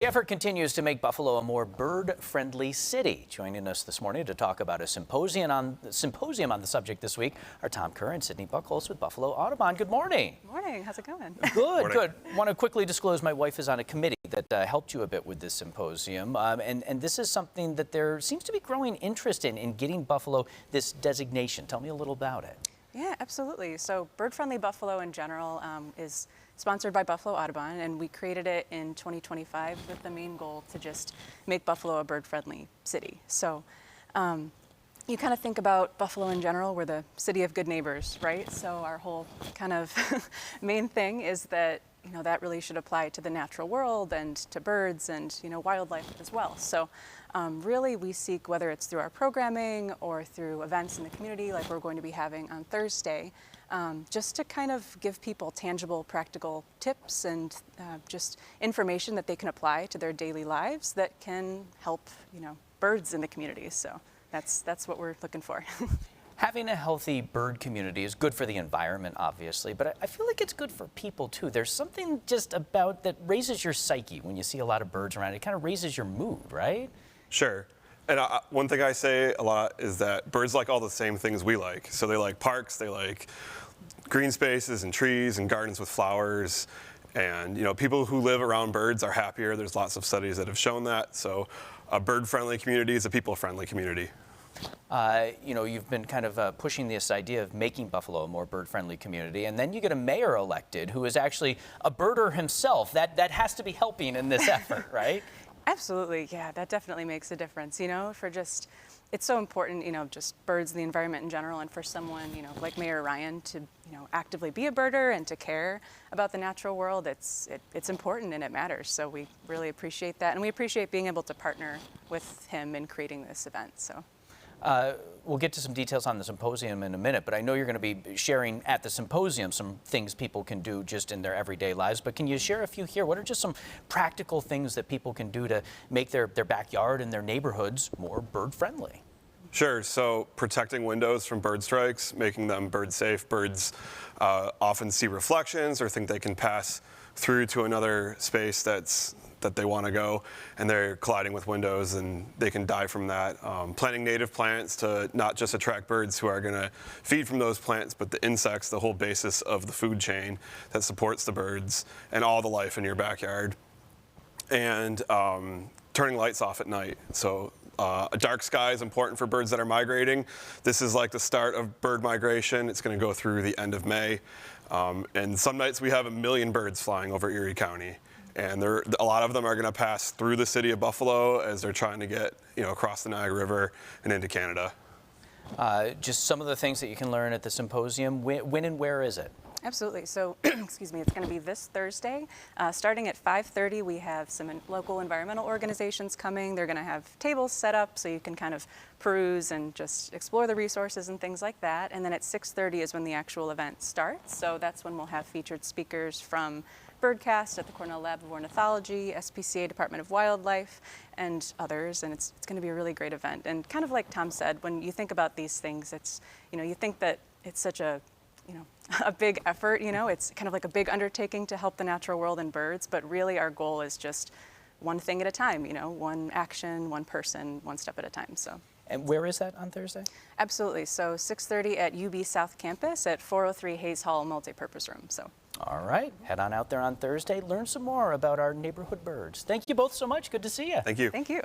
effort continues to make Buffalo a more bird-friendly city. Joining us this morning to talk about a symposium on the subject this week are Tom Kerr and Sydney Buckholz with Buffalo Audubon. Good morning. Morning. How's it going? Good, good. Want to quickly disclose my wife is on a committee that helped you a bit with this symposium, and this is something that there seems to be growing interest in getting Buffalo this designation. Tell me a little about it. Yeah, absolutely. So Bird-Friendly Buffalo in general is sponsored by Buffalo Audubon, and we created it in 2025 with the main goal to just make Buffalo a bird-friendly city. So you kind of think about Buffalo in general, we're the city of good neighbors, right? So our whole kind of main thing is that that really should apply to the natural world and to birds and wildlife as well. So really we seek, whether it's through our programming or through events in the community like we're going to be having on Thursday, just to kind of give people tangible, practical tips and just information that they can apply to their daily lives that can help birds in the community. So that's what we're looking for. Having a healthy bird community is good for the environment, obviously, but I feel like it's good for people, too. There's something just about that raises your psyche when you see a lot of birds around. It kind of raises your mood, right? Sure. And one thing I say a lot is that birds like all the same things we like. So they like parks, they like green spaces and trees and gardens with flowers. And people who live around birds are happier. There's lots of studies that have shown that. So a bird-friendly community is a people-friendly community. You've been kind of pushing this idea of making Buffalo a more bird-friendly community, and then you get a mayor elected who is actually a birder himself. That has to be helping in this effort, right? Absolutely, yeah, that definitely makes a difference, it's so important, just birds and the environment in general, and for someone, like Mayor Ryan to, actively be a birder and to care about the natural world, it's important and it matters. So we really appreciate that, and we appreciate being able to partner with him in creating this event, so. We'll get to some details on the symposium in a minute, but I know you're going to be sharing at the symposium some things people can do just in their everyday lives. But can you share a few here? What are just some practical things that people can do to make their backyard and their neighborhoods more bird-friendly? Sure. So protecting windows from bird strikes, making them bird safe. Birds often see reflections or think they can pass through to another space that they want to go, and they're colliding with windows and they can die from that. Planting native plants to not just attract birds who are going to feed from those plants, but the insects, the whole basis of the food chain that supports the birds and all the life in your backyard. And turning lights off at night. So a dark sky is important for birds that are migrating. This is like the start of bird migration. It's going to go through the end of May. And some nights we have 1 million birds flying over Erie County. And a lot of them are going to pass through the city of Buffalo as they're trying to get across the Niagara River and into Canada. Just some of the things that you can learn at the symposium. When and where is it? Absolutely. So, excuse me, it's going to be this Thursday. Starting at 5:30, we have some local environmental organizations coming. They're going to have tables set up so you can kind of peruse and just explore the resources and things like that. And then at 6:30 is when the actual event starts. So that's when we'll have featured speakers from Birdcast at the Cornell Lab of Ornithology, SPCA Department of Wildlife, and others. And it's going to be a really great event. And kind of like Tom said, when you think about these things, it's, you think that it's such a big effort, it's kind of like a big undertaking to help the natural world and birds, but really our goal is just one thing at a time, one action, one person, one step at a time, so. And where is that on Thursday? Absolutely, so 6:30 at UB South Campus at 403 Hayes Hall multipurpose room, so. All right, head on out there on Thursday, learn some more about our neighborhood birds. Thank you both so much, good to see you. Thank you. Thank you.